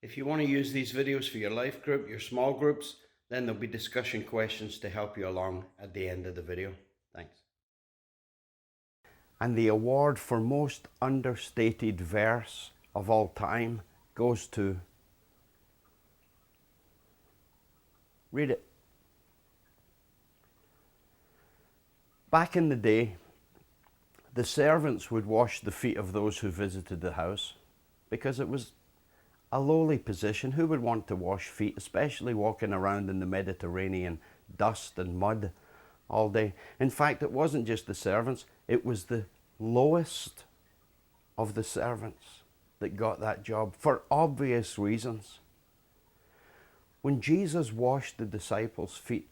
If you want to use these videos for your life group, your small groups, then there'll be discussion questions to help you along at the end of the video. Thanks. And the award for most understated verse of all time goes to, read it. Back in the day, the servants would wash the feet of those who visited the house because it was a lowly position. Who would want to wash feet, especially walking around in the Mediterranean dust and mud all day? In fact, it wasn't just the servants, it was the lowest of the servants that got that job for obvious reasons. When Jesus washed the disciples' feet,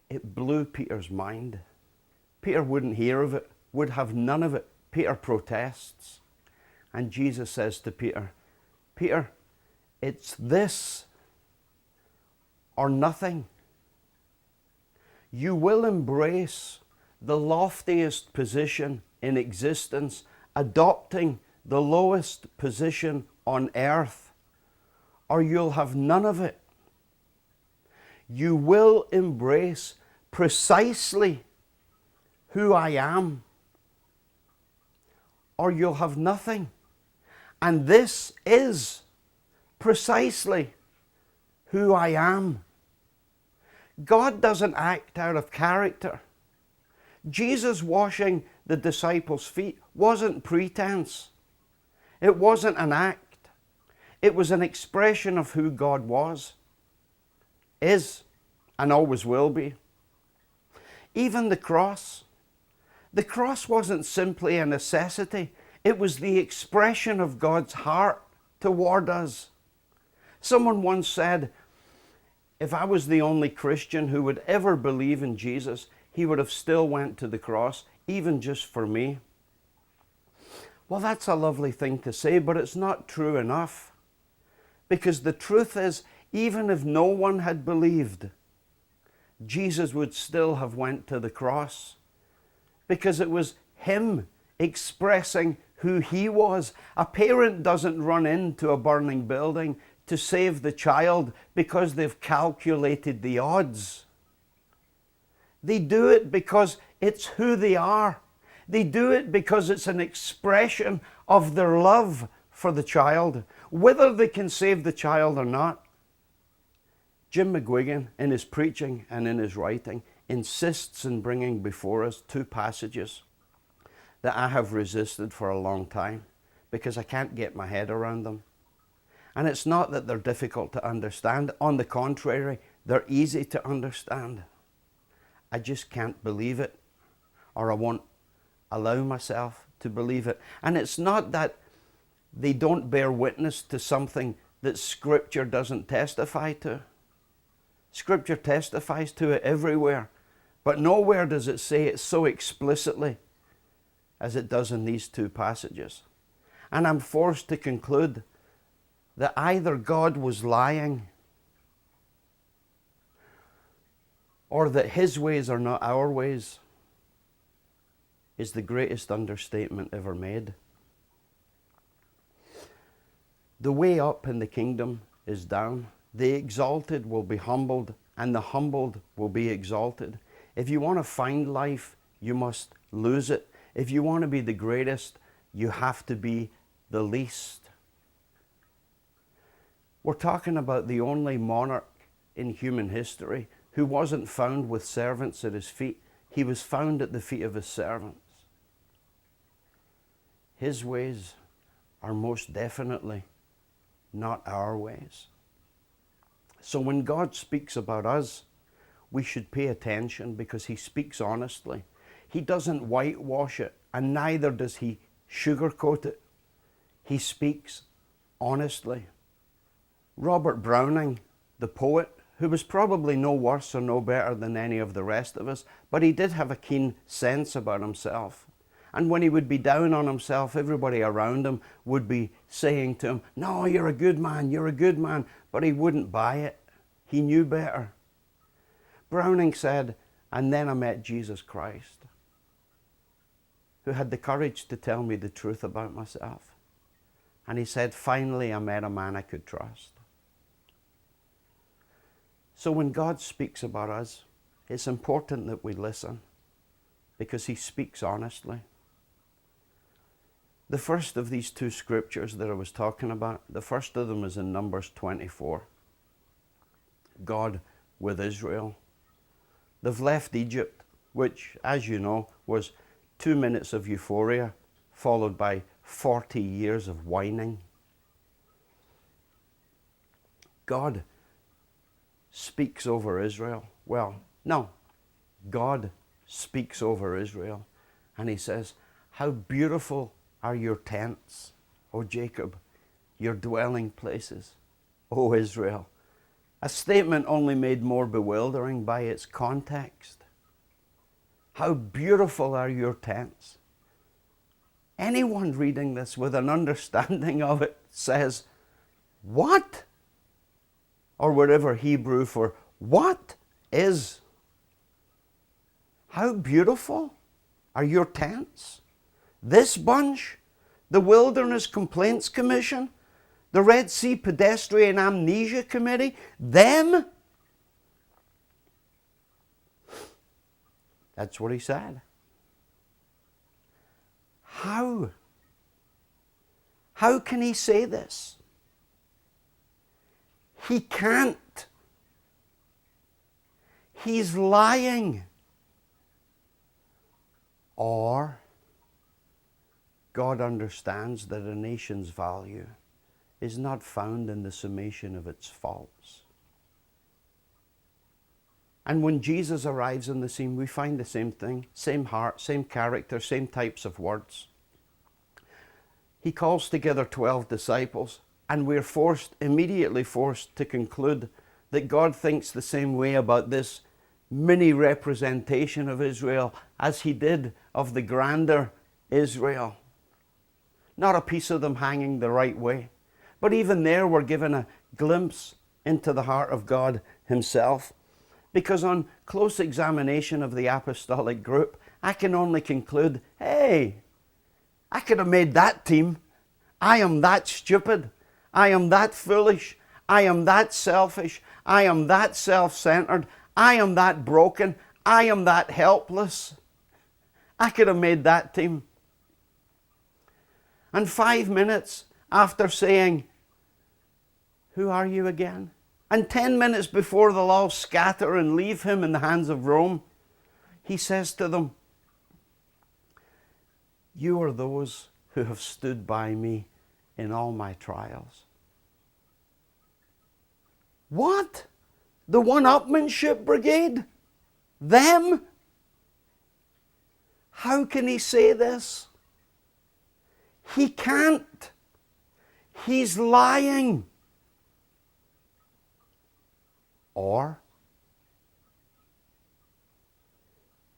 it blew Peter's mind. Peter wouldn't hear of it, would have none of it. Peter protests. And Jesus says to Peter, Peter, it's this or nothing. You will embrace the loftiest position in existence, adopting the lowest position on earth, or you'll have none of it. You will embrace precisely who I am, or you'll have nothing. And this is precisely who I am. God doesn't act out of character. Jesus washing the disciples' feet wasn't pretense. It wasn't an act. It was an expression of who God was, is, and always will be. Even the cross wasn't simply a necessity. It was the expression of God's heart toward us. Someone once said, if I was the only Christian who would ever believe in Jesus, he would have still went to the cross, even just for me. Well, that's a lovely thing to say, but it's not true enough. Because the truth is, even if no one had believed, Jesus would still have went to the cross. Because it was him expressing who he was. A parent doesn't run into a burning building to save the child because they've calculated the odds. They do it because it's who they are. They do it because it's an expression of their love for the child, whether they can save the child or not. Jim McGuigan, in his preaching and in his writing, insists in bringing before us two passages that I have resisted for a long time because I can't get my head around them. And it's not that they're difficult to understand. On the contrary, they're easy to understand. I just can't believe it, or I won't allow myself to believe it. And it's not that they don't bear witness to something that Scripture doesn't testify to. Scripture testifies to it everywhere, but nowhere does it say it so explicitly as it does in these two passages. And I'm forced to conclude that either God was lying or that his ways are not our ways is the greatest understatement ever made. The way up in the kingdom is down. The exalted will be humbled, and the humbled will be exalted. If you want to find life, you must lose it. If you want to be the greatest, you have to be the least. We're talking about the only monarch in human history who wasn't found with servants at his feet. He was found at the feet of his servants. His ways are most definitely not our ways. So when God speaks about us, we should pay attention because he speaks honestly. He doesn't whitewash it, and neither does he sugarcoat it. He speaks honestly. Robert Browning, the poet, who was probably no worse or no better than any of the rest of us, but he did have a keen sense about himself. And when he would be down on himself, everybody around him would be saying to him, "No, you're a good man, you're a good man." But he wouldn't buy it. He knew better. Browning said, "And then I met Jesus Christ, who had the courage to tell me the truth about myself. And he said, finally, I met a man I could trust. So when God speaks about us, it's important that we listen, because he speaks honestly. The first of these two scriptures that I was talking about, the first of them is in Numbers 24. God with Israel. They've left Egypt, which, as you know, was 2 minutes of euphoria, followed by 40 years of whining. God speaks over Israel. Well, no, God speaks over Israel. And he says, how beautiful are your tents, O Jacob, your dwelling places, O Israel. A statement only made more bewildering by its context. How beautiful are your tents. Anyone reading this with an understanding of it says, what? Or whatever Hebrew for what is. How beautiful are your tents. This bunch, the Wilderness Complaints Commission, the Red Sea Pedestrian Amnesia Committee, them. That's what he said. How? How can he say this? He can't. He's lying. Or God understands that a nation's value is not found in the summation of its faults. And when Jesus arrives on the scene, we find the same thing, same heart, same character, same types of words. He calls together 12 disciples, and we're immediately forced to conclude that God thinks the same way about this mini representation of Israel as he did of the grander Israel. Not a piece of them hanging the right way. But even there we're given a glimpse into the heart of God himself. Because on close examination of the apostolic group, I can only conclude, hey, I could have made that team. I am that stupid. I am that foolish. I am that selfish. I am that self-centered. I am that broken. I am that helpless. I could have made that team. And 5 minutes after saying, who are you again? And 10 minutes before they'll all scatter and leave him in the hands of Rome, he says to them, you are those who have stood by me in all my trials. What? The one-upmanship brigade? Them? How can he say this? He can't. He's lying. Or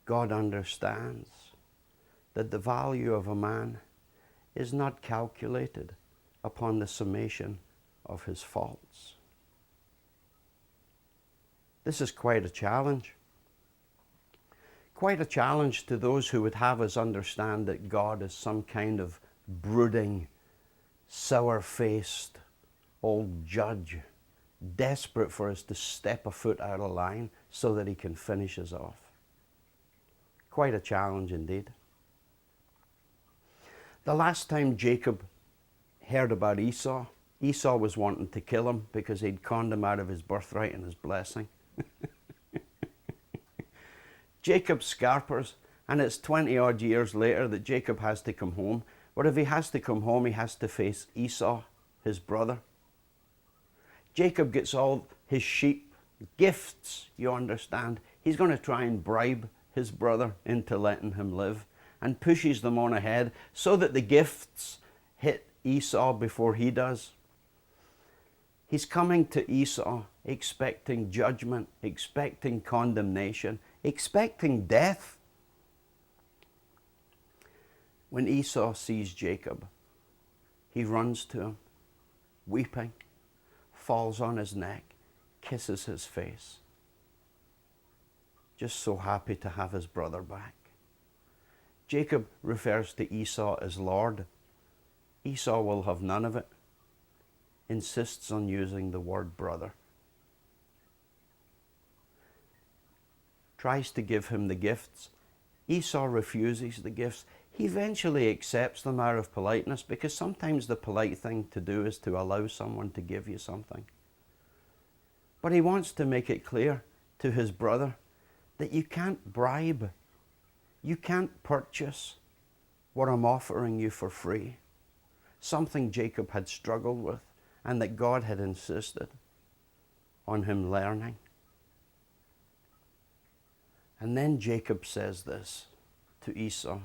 God understands that the value of a man is not calculated upon the summation of his faults. This is quite a challenge. Quite a challenge to those who would have us understand that God is some kind of brooding, sour-faced old judge, desperate for us to step a foot out of line so that he can finish us off. Quite a challenge indeed. The last time Jacob heard about Esau, Esau was wanting to kill him because he'd conned him out of his birthright and his blessing. Jacob scarpers, and it's 20 odd years later that Jacob has to come home. But if he has to come home, he has to face Esau, his brother. Jacob gets all his sheep, gifts, you understand. He's going to try and bribe his brother into letting him live, and pushes them on ahead so that the gifts hit Esau before he does. He's coming to Esau expecting judgment, expecting condemnation, expecting death. When Esau sees Jacob, he runs to him, weeping, falls on his neck, kisses his face. Just so happy to have his brother back. Jacob refers to Esau as Lord. Esau will have none of it, insists on using the word brother. Tries to give him the gifts. Esau refuses the gifts. He eventually accepts them out of politeness, because sometimes the polite thing to do is to allow someone to give you something. But he wants to make it clear to his brother that you can't bribe, you can't purchase what I'm offering you for free. Something Jacob had struggled with and that God had insisted on him learning. And then Jacob says this to Esau: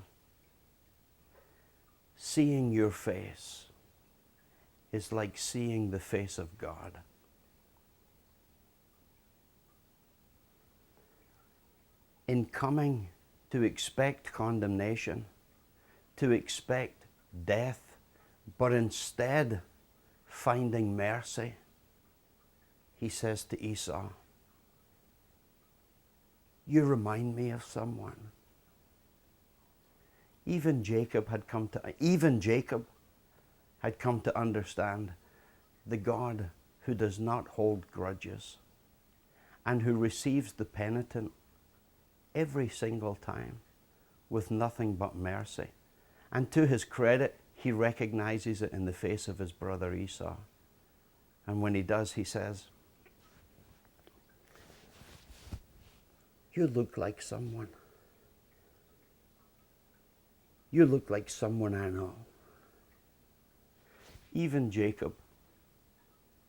seeing your face is like seeing the face of God. In coming to expect condemnation, to expect death, but instead finding mercy, he says to Esau, you remind me of someone. Even Jacob had come to understand the God who does not hold grudges and who receives the penitent every single time with nothing but mercy. And to his credit, he recognizes it in the face of his brother Esau. And when he does, he says, you look like someone. You look like someone I know. Even Jacob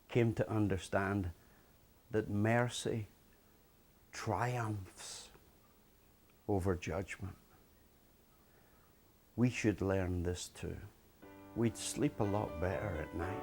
came to understand that mercy triumphs over judgment. We should learn this too. We'd sleep a lot better at night.